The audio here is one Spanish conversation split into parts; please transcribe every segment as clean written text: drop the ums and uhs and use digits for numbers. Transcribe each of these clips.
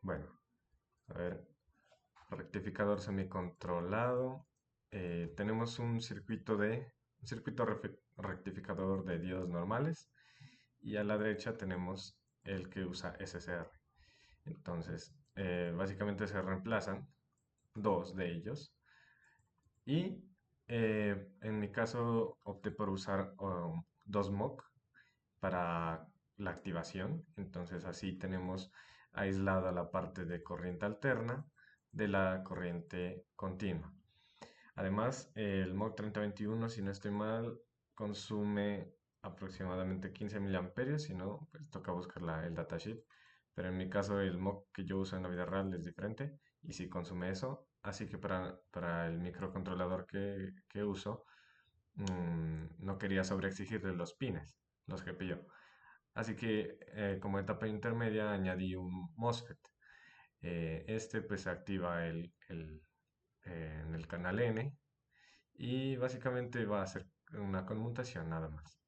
Bueno, a ver, rectificador semicontrolado. Tenemos un circuito rectificador de diodos normales y a la derecha tenemos el que usa SSR. Entonces, básicamente se reemplazan dos de ellos y en mi caso opté por usar dos MOC para la activación. Entonces así tenemos aislada la parte de corriente alterna de la corriente continua. Además, el MOC 3021, si no estoy mal, consume aproximadamente 15 miliamperios, si no, pues toca buscar el datasheet. Pero en mi caso, el MOC que yo uso en la vida real es diferente y sí consume eso. Así que para el microcontrolador que uso, no quería sobreexigirle los pines, los GPIO. Así que como etapa intermedia añadí un MOSFET. Este pues activa en el canal N y básicamente va a hacer una conmutación nada más,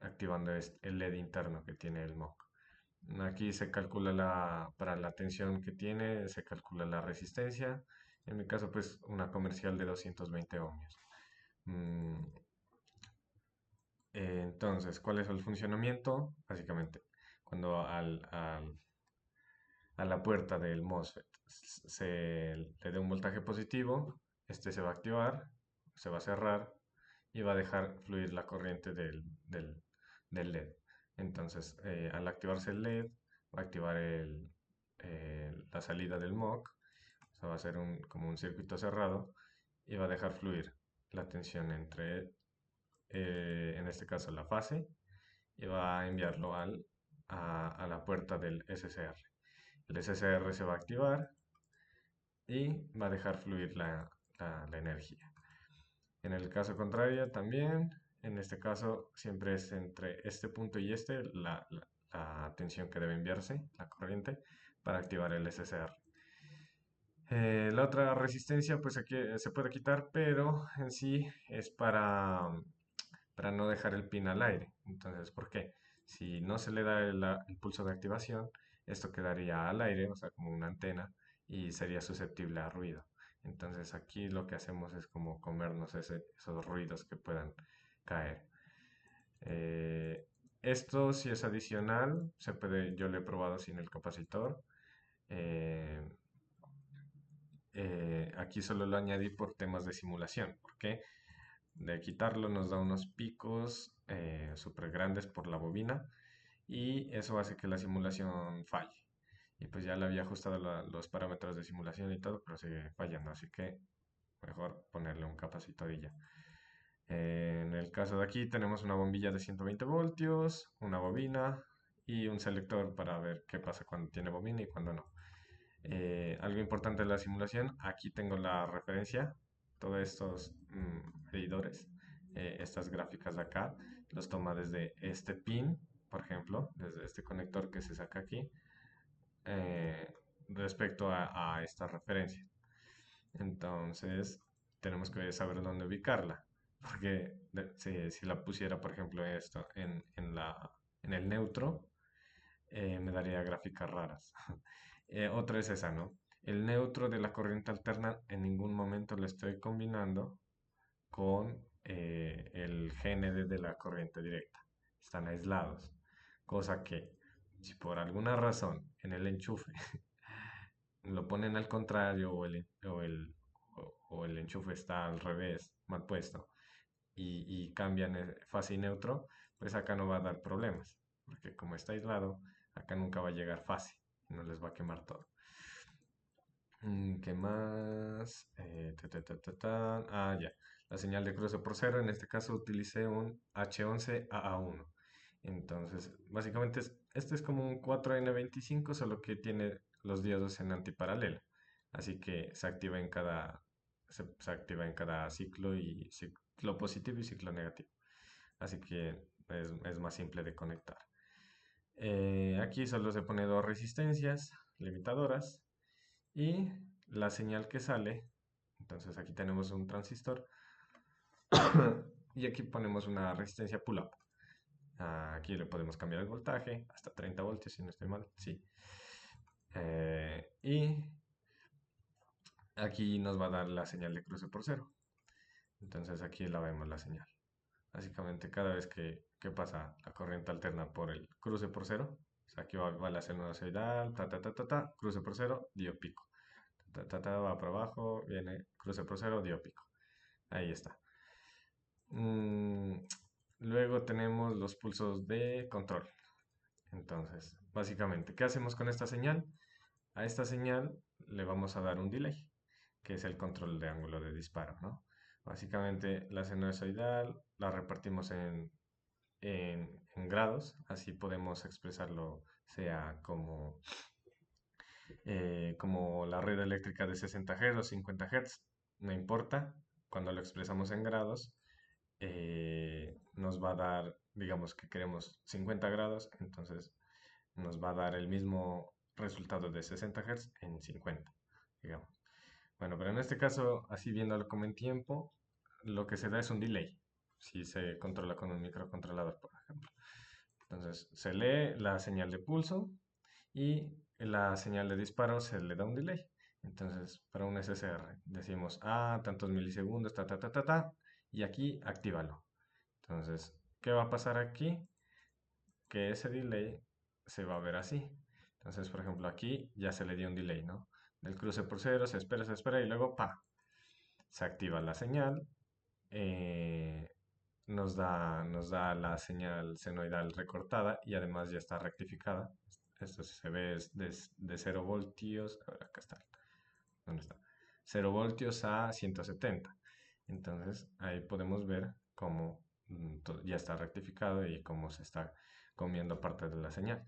activando el LED interno que tiene el MOC. Aquí se calcula para la tensión que tiene, se calcula la resistencia. En mi caso, pues una comercial de 220 ohmios. Mm, entonces, ¿cuál es el funcionamiento? Básicamente, cuando a la puerta del MOSFET se le dé un voltaje positivo, este se va a activar, se va a cerrar y va a dejar fluir la corriente del LED. Entonces, al activarse el LED, va a activar la salida del MOC, o sea, va a ser como un circuito cerrado y va a dejar fluir la tensión entre, en este caso, la fase y va a enviarlo a la puerta del SSR. El SSR se va a activar y va a dejar fluir la energía. En el caso contrario también, en este caso siempre es entre este punto y este la tensión que debe enviarse, la corriente, para activar el SSR. La otra resistencia pues aquí se puede quitar, pero en sí es para no dejar el pin al aire. Entonces, ¿por qué? Si no se le da el pulso de activación, esto quedaría al aire, o sea, como una antena, y sería susceptible a ruido. Entonces aquí lo que hacemos es como comernos esos ruidos que puedan caer. Eh, Esto si es adicional, se puede, yo lo he probado sin el capacitor. Eh, Aquí solo lo añadí por temas de simulación, porque de quitarlo nos da unos picos súper grandes por la bobina y eso hace que la simulación falle. Y pues ya le había ajustado los parámetros de simulación y todo, pero sigue fallando, así que mejor ponerle un capacitor y ya. En el caso de aquí tenemos una bombilla de 120 voltios, una bobina y un selector para ver qué pasa cuando tiene bobina y cuando no. Algo importante de la simulación, aquí tengo la referencia, todos estos medidores, estas gráficas de acá, los toma desde este pin, por ejemplo, desde este conector que se saca aquí, eh, respecto a esta referencia. Entonces, tenemos que saber dónde ubicarla, porque si la pusiera, por ejemplo, esto en el neutro, me daría gráficas raras. Otra es esa, ¿no? El neutro de la corriente alterna en ningún momento lo estoy combinando con el GND de la corriente directa. Están aislados. Cosa que, si por alguna razón en el enchufe lo ponen al contrario o el enchufe está al revés, mal puesto, y cambian fase y neutro, pues acá no va a dar problemas, porque como está aislado, acá nunca va a llegar fase, y no les va a quemar todo. ¿Qué más? Ya. La señal de cruce por cero, en este caso utilicé un H11AA1. Entonces, básicamente este es como un 4N25, solo que tiene los diodos en antiparalelo. Así que se activa en cada ciclo y ciclo positivo y ciclo negativo. Así que es más simple de conectar. Aquí solo se pone dos resistencias limitadoras y la señal que sale. Entonces aquí tenemos un transistor y aquí ponemos una resistencia pull-up. Aquí le podemos cambiar el voltaje hasta 30 voltios si no estoy mal. Sí. Y aquí nos va a dar la señal de cruce por cero. Entonces aquí la vemos la señal. Básicamente cada vez que pasa la corriente alterna por el cruce por cero, o sea, aquí va la sinusoidal, cruce por cero, dio pico. Va para abajo, viene cruce por cero, dio pico. Ahí está. Mm, Luego tenemos los pulsos de control. Entonces, básicamente, ¿qué hacemos con esta señal? A esta señal le vamos a dar un delay, que es el control de ángulo de disparo, ¿no? Básicamente, la sinusoidal la repartimos en grados, así podemos expresarlo, sea como la red eléctrica de 60 Hz o 50 Hz, no importa, cuando lo expresamos en grados, nos va a dar, digamos que queremos 50 grados, entonces nos va a dar el mismo resultado de 60 Hz en 50, digamos. Bueno, pero en este caso, así viéndolo como en tiempo, lo que se da es un delay, si se controla con un microcontrolador, por ejemplo. Entonces, se lee la señal de pulso y la señal de disparo se le da un delay. Entonces, para un SSR decimos, tantos milisegundos, y aquí actívalo. Entonces, ¿qué va a pasar aquí? Que ese delay se va a ver así. Entonces, por ejemplo, aquí ya se le dio un delay, ¿no? Del cruce por cero, se espera y luego, ¡pa! Se activa la señal, eh, nos da la señal senoidal recortada y además ya está rectificada. Esto se ve es de 0 voltios, a ver, acá está, ¿dónde está? 0 voltios a 170. Entonces ahí podemos ver cómo ya está rectificado y cómo se está comiendo parte de la señal.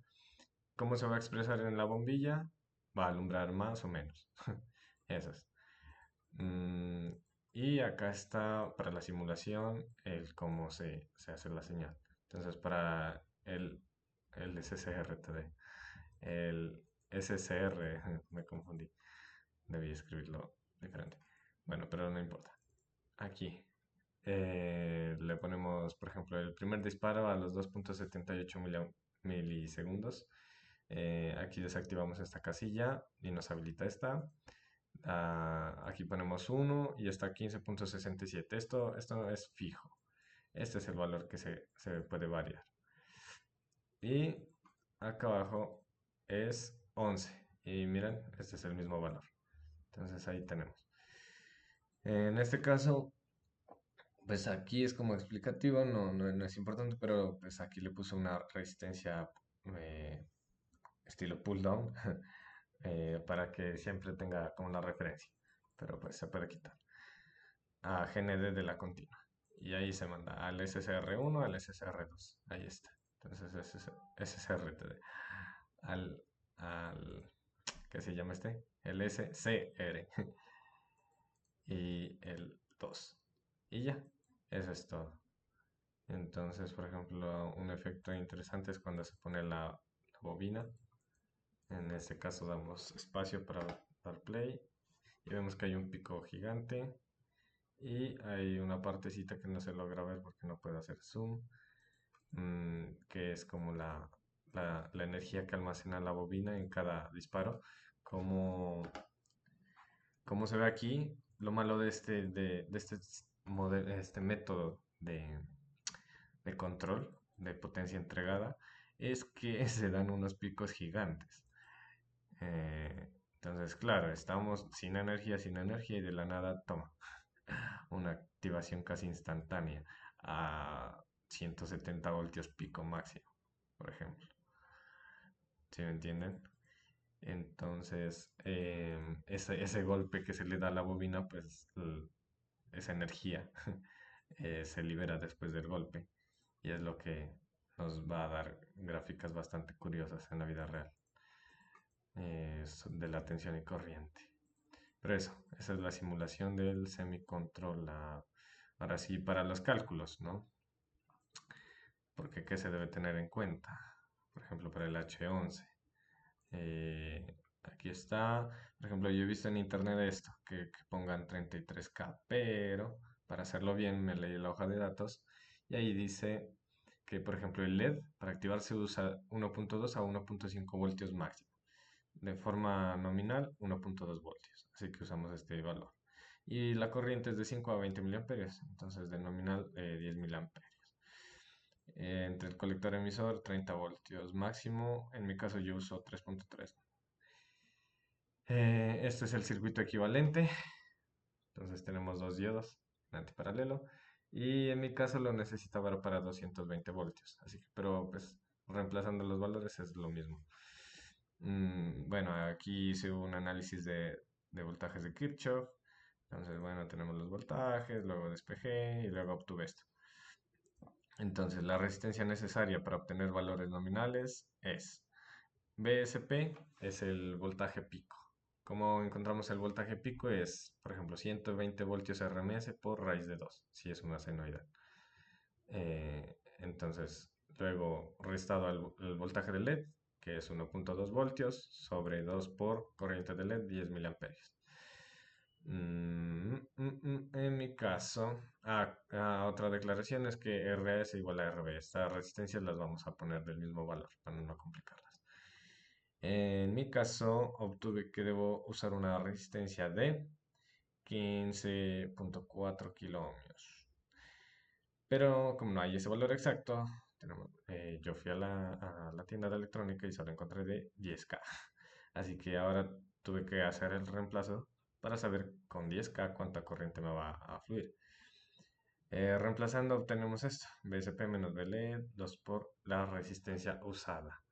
¿Cómo se va a expresar en la bombilla? Va a alumbrar más o menos. Eso es. Mm, y acá está para la simulación el cómo se hace la señal. Entonces, para el SSRTD, el SSR, me confundí, debí escribirlo diferente. Bueno, pero no importa. Aquí le ponemos, por ejemplo, el primer disparo a los 2.78 milisegundos. Aquí desactivamos esta casilla y nos habilita esta. Aquí ponemos 1 y está 15.67. Esto es fijo. Este es el valor que se puede variar. Y acá abajo es 11. Y miren, este es el mismo valor. Entonces ahí tenemos. En este caso, pues aquí es como explicativo, no es importante, pero pues aquí le puse una resistencia eh, estilo pull down para que siempre tenga como la referencia. Pero pues se puede quitar. A GND de la continua. Y ahí se manda al SSR1, al SSR2. Ahí está. Entonces SSRTD. Al, al, ¿qué se llama este? El SCR. Y el 2. Y ya. Eso es todo. Entonces, por ejemplo, un efecto interesante es cuando se pone la bobina. En este caso damos espacio para dar play. Y vemos que hay un pico gigante. Y hay una partecita que no se logra ver porque no puedo hacer zoom, que es como la energía que almacena la bobina en cada disparo. Como, como se ve aquí, lo malo de este método de control de potencia entregada es que se dan unos picos gigantes. Entonces, claro, estamos sin energía y de la nada, toma, una activación casi instantánea a 170 voltios pico máximo, por ejemplo. ¿Sí me entienden? Entonces, ese golpe que se le da a la bobina, pues esa energía se libera después del golpe y es lo que nos va a dar gráficas bastante curiosas en la vida real de la tensión y corriente. Pero esa es la simulación del semicontrol. Ahora sí, para los cálculos, ¿no? Porque ¿qué se debe tener en cuenta? Por ejemplo, para el H11. Aquí está. Por ejemplo, yo he visto en internet esto, que pongan 33K, pero para hacerlo bien me leí la hoja de datos y ahí dice que, por ejemplo, el LED para activarse usa 1.2 a 1.5 voltios máximo. de forma nominal 1.2 voltios, así que usamos este valor. Y la corriente es de 5 a 20 miliamperios, entonces de nominal 10 miliamperios. Entre el colector emisor 30 voltios máximo, en mi caso yo uso 3.3. Este es el circuito equivalente, entonces tenemos dos diodos en antiparalelo y en mi caso lo necesitaba para 220 voltios, así que, pero pues reemplazando los valores es lo mismo. Bueno, aquí hice un análisis de voltajes de Kirchhoff, entonces bueno, tenemos los voltajes, luego despejé y luego obtuve esto. Entonces la resistencia necesaria para obtener valores nominales es VSP, es el voltaje pico. Como encontramos el voltaje pico es, por ejemplo, 120 voltios RMS por raíz de 2, si es una senoidal. Entonces, luego restado el voltaje del LED, que es 1.2 voltios, sobre 2 por corriente de LED, 10 miliamperios. En mi caso, otra declaración es que RA es igual a RB. Estas resistencias las vamos a poner del mismo valor para no complicarlas. En mi caso, obtuve que debo usar una resistencia de 15.4 kiloohmios. Pero como no hay ese valor exacto, yo fui a la tienda de electrónica y solo encontré de 10K. Así que ahora tuve que hacer el reemplazo para saber con 10K cuánta corriente me va a fluir. Reemplazando obtenemos esto, VSP menos VLE 2 por la resistencia usada.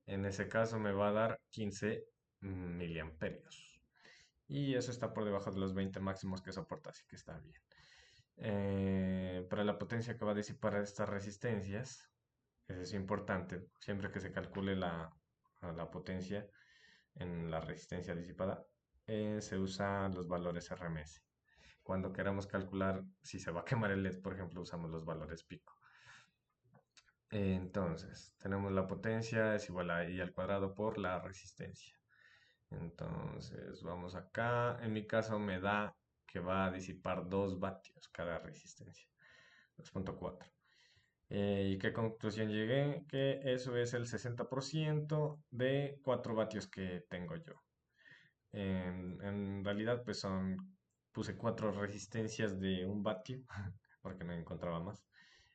En ese caso me va a dar 15 miliamperios. Y eso está por debajo de los 20 máximos que soporta, así que está bien. Para la potencia que va a disipar estas resistencias, eso es importante, siempre que se calcule la potencia en la resistencia disipada, se usan los valores RMS. Cuando queramos calcular si se va a quemar el LED, por ejemplo, usamos los valores pico. Entonces, tenemos la potencia es igual a I al cuadrado por la resistencia. Entonces, vamos acá. En mi caso me da que va a disipar 2 vatios cada resistencia. 2.4. ¿Y qué conclusión llegué? Que eso es el 60% de 4 vatios que tengo yo. En realidad, pues puse 4 resistencias de 1 vatio, porque no encontraba más,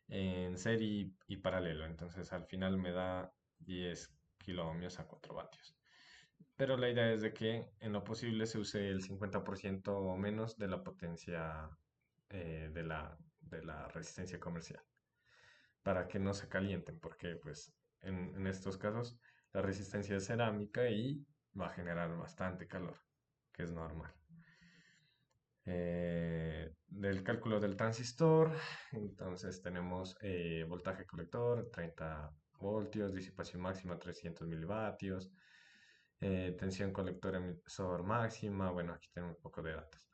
en serie y paralelo. Entonces, al final me da 10 kiloohmios a 4 vatios. Pero la idea es de que en lo posible se use el 50% o menos de la potencia de la resistencia comercial para que no se calienten, porque pues en estos casos la resistencia es cerámica y va a generar bastante calor, que es normal. Del cálculo del transistor, entonces tenemos voltaje colector, 30 voltios, disipación máxima 300 milivatios, tensión colector emisor máxima, bueno, aquí tenemos un poco de datos.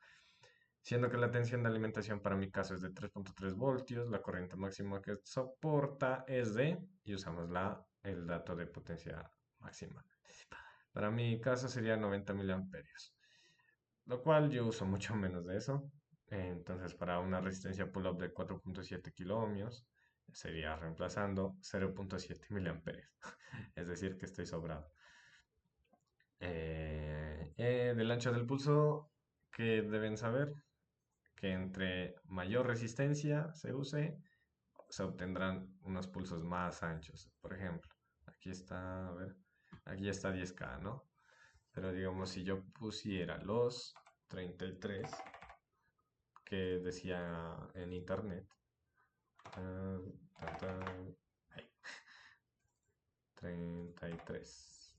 Siendo que la tensión de alimentación para mi caso es de 3.3 voltios, la corriente máxima que soporta es de, y usamos el dato de potencia máxima. Para mi caso sería 90 miliamperios, lo cual yo uso mucho menos de eso. Entonces, para una resistencia pull-up de 4.7 kiloohmios, sería reemplazando 0.7 miliamperios. Es decir, que estoy sobrado. Del ancho del pulso, que deben saber que entre mayor resistencia se use, se obtendrán unos pulsos más anchos. Por ejemplo, aquí está, a ver, aquí está 10K, ¿no? Pero digamos, si yo pusiera los 33 que decía en internet, ahí, 33,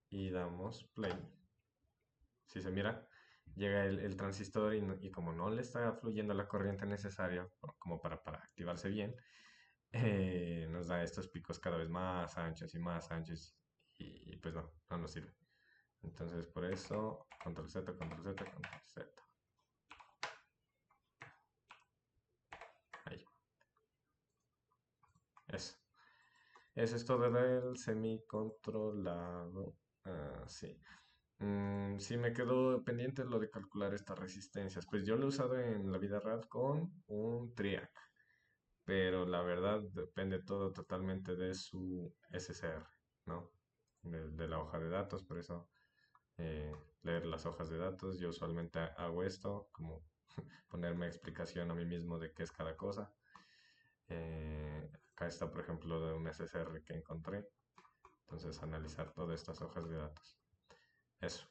y damos play. Si se mira, llega el transistor y como no le está fluyendo la corriente necesaria como para activarse bien, nos da estos picos cada vez más anchos y pues no nos sirve. Entonces por eso, control Z, control Z, control Z. Ahí. Eso. Eso es todo del semicontrolado. Sí. Sí, me quedó pendiente lo de calcular estas resistencias. Pues yo lo he usado en la vida real con un TRIAC, pero la verdad depende todo totalmente de su SCR, ¿no? de la hoja de datos, por eso leer las hojas de datos. Yo usualmente hago esto, como ponerme explicación a mí mismo de qué es cada cosa. Acá está, por ejemplo, de un SSR que encontré. Entonces, analizar todas estas hojas de datos. Eso.